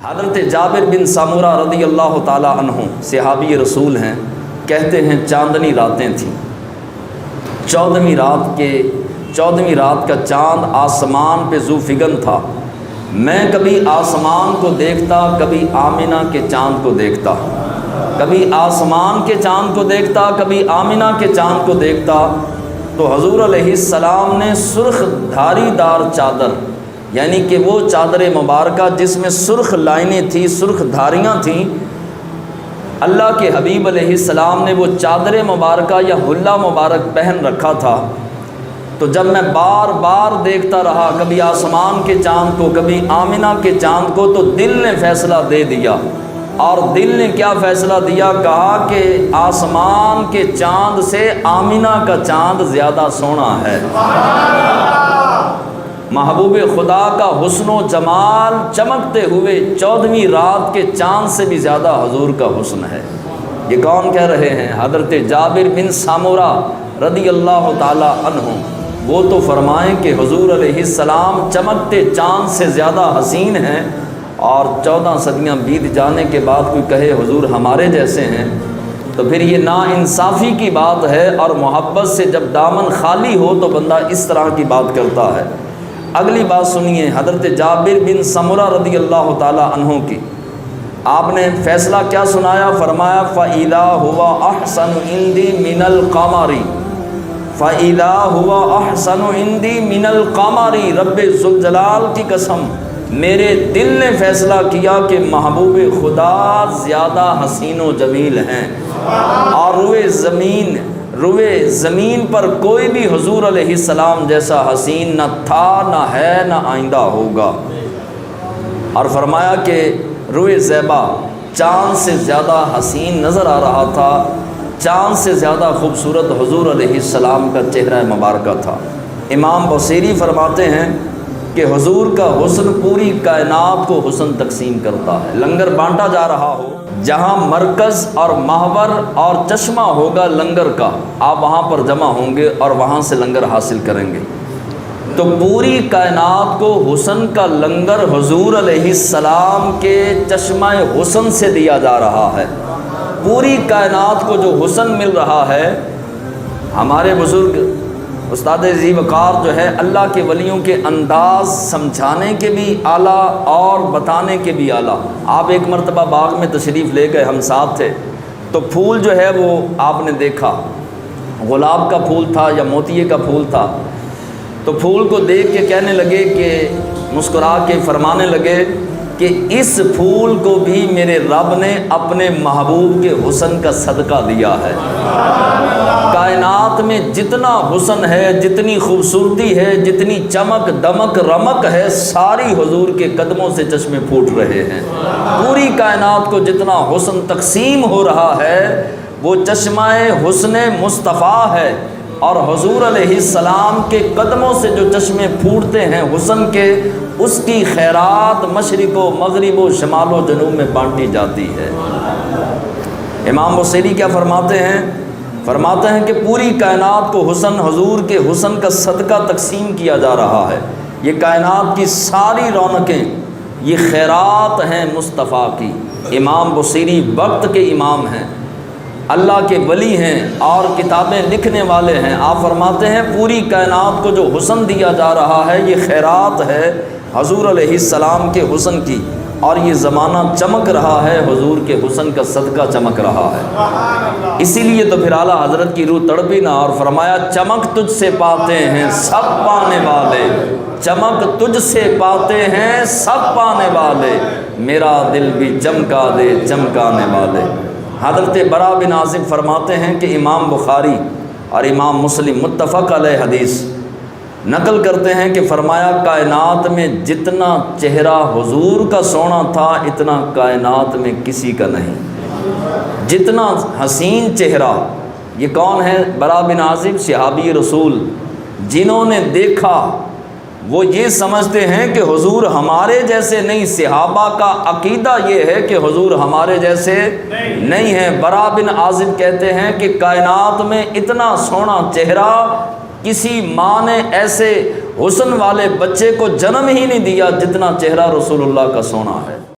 حضرت جابر بن سمورہ رضی اللہ تعالی عنہ صحابی رسول ہیں، کہتے ہیں چاندنی راتیں تھیں، 14ویں رات کا چاند آسمان پہ ذو فگن تھا۔ میں کبھی آسمان کو دیکھتا، کبھی آمنہ کے چاند کو دیکھتا، کبھی آسمان کے چاند کو دیکھتا، کبھی آمنہ کے چاند کو دیکھتا۔ تو حضور علیہ السلام نے سرخ دھاری دار چادر، یعنی کہ وہ چادر مبارکہ جس میں سرخ لائنیں تھیں، سرخ دھاریاں تھیں، اللہ کے حبیب علیہ السلام نے وہ چادر مبارکہ یا حلہ مبارک پہن رکھا تھا۔ تو جب میں بار بار دیکھتا رہا، کبھی آسمان کے چاند کو، کبھی آمنہ کے چاند کو، تو دل نے فیصلہ دے دیا۔ اور دل نے کیا فیصلہ دیا؟ کہا کہ آسمان کے چاند سے آمنہ کا چاند زیادہ سونا ہے۔ محبوب خدا کا حسن و جمال چمکتے ہوئے 14ویں رات کے چاند سے بھی زیادہ حضور کا حسن ہے۔ یہ کون کہہ رہے ہیں؟ حضرت جابر بن سمورہ رضی اللہ تعالی عنہ۔ وہ تو فرمائیں کہ حضور علیہ السلام چمکتے چاند سے زیادہ حسین ہیں، اور 14 صدیاں بیت جانے کے بعد کوئی کہے حضور ہمارے جیسے ہیں، تو پھر یہ ناانصافی کی بات ہے۔ اور محبت سے جب دامن خالی ہو تو بندہ اس طرح کی بات کرتا ہے۔ اگلی بات سنیے حضرت جابر بن سمورہ رضی اللہ تعالی عنہ کی۔ آپ نے فیصلہ کیا سنایا؟ فرمایا فَإِذَا هُوَ أَحْسَنُ عِنْدِي مِنَ الْقَمَرِ، فَإِذَا هُوَ أَحْسَنُ عِنْدِي مِنَ الْقَمَرِ۔ رب ذوالجلال کی قسم، میرے دل نے فیصلہ کیا کہ محبوب خدا زیادہ حسین و جمیل ہیں، اور روئے زمین پر کوئی بھی حضور علیہ السلام جیسا حسین نہ تھا، نہ ہے، نہ آئندہ ہوگا۔ اور فرمایا کہ روئے زیبا چاند سے زیادہ حسین نظر آ رہا تھا، چاند سے زیادہ خوبصورت حضور علیہ السلام کا چہرہ مبارکہ تھا۔ امام بصیری فرماتے ہیں کہ حضور کا حسن پوری کائنات کو حسن تقسیم کرتا ہے۔ لنگر بانٹا جا رہا ہو، جہاں مرکز اور محور اور چشمہ ہوگا لنگر کا، آپ وہاں پر جمع ہوں گے اور وہاں سے لنگر حاصل کریں گے۔ تو پوری کائنات کو حسن کا لنگر حضور علیہ السلام کے چشمہ حسن سے دیا جا رہا ہے۔ پوری کائنات کو جو حسن مل رہا ہے، ہمارے بزرگ استاد ذی وقار جو ہے اللہ کے ولیوں کے انداز سمجھانے کے بھی اعلیٰ اور بتانے کے بھی اعلیٰ۔ آپ ایک مرتبہ باغ میں تشریف لے گئے، ہم ساتھ تھے، تو پھول جو ہے وہ آپ نے دیکھا، گلاب کا پھول تھا یا موتیے کا پھول تھا۔ تو پھول کو دیکھ کے کہنے لگے کہ مسکرا کے فرمانے لگے کہ اس پھول کو بھی میرے رب نے اپنے محبوب کے حسن کا صدقہ دیا ہے۔ کائنات میں جتنا حسن ہے، جتنی خوبصورتی ہے، جتنی چمک دمک رمک ہے، ساری حضور کے قدموں سے چشمے پھوٹ رہے ہیں۔ پوری کائنات کو جتنا حسن تقسیم ہو رہا ہے، وہ چشمہ حسن مصطفیٰ ہے، اور حضور علیہ السلام کے قدموں سے جو چشمے پھوٹتے ہیں حسن کے، اس کی خیرات مشرق و مغرب و شمال و جنوب میں بانٹی جاتی ہے۔ امام بصیری کیا فرماتے ہیں؟ فرماتے ہیں کہ پوری کائنات کو حسن، حضور کے حسن کا صدقہ تقسیم کیا جا رہا ہے۔ یہ کائنات کی ساری رونقیں، یہ خیرات ہیں مصطفیٰ کی۔ امام بصیری وقت کے امام ہیں، اللہ کے ولی ہیں اور کتابیں لکھنے والے ہیں۔ آپ فرماتے ہیں پوری کائنات کو جو حسن دیا جا رہا ہے، یہ خیرات ہے حضور علیہ السلام کے حسن کی، اور یہ زمانہ چمک رہا ہے حضور کے حسن کا صدقہ چمک رہا ہے۔ اسی لیے تو پھر اعلیٰ حضرت کی روح تڑپی نہ، اور فرمایا چمک تجھ سے پاتے ہیں سب پانے والے، چمک تجھ سے پاتے ہیں سب پانے والے، میرا دل بھی چمکا دے چمکانے والے۔ حضرت برا بن عازب فرماتے ہیں کہ امام بخاری اور امام مسلم متفق علیہ حدیث نقل کرتے ہیں کہ فرمایا کائنات میں جتنا چہرہ حضور کا سونا تھا، اتنا کائنات میں کسی کا نہیں۔ جتنا حسین چہرہ، یہ کون ہے؟ برا بن عازب صحابی رسول، جنہوں نے دیکھا وہ یہ سمجھتے ہیں کہ حضور ہمارے جیسے نہیں۔ صحابہ کا عقیدہ یہ ہے کہ حضور ہمارے جیسے نہیں ہیں۔ برا بن عازب کہتے ہیں کہ کائنات میں اتنا سونا چہرہ کسی ماں نے ایسے حسن والے بچے کو جنم ہی نہیں دیا جتنا چہرہ رسول اللہ کا سونا ہے۔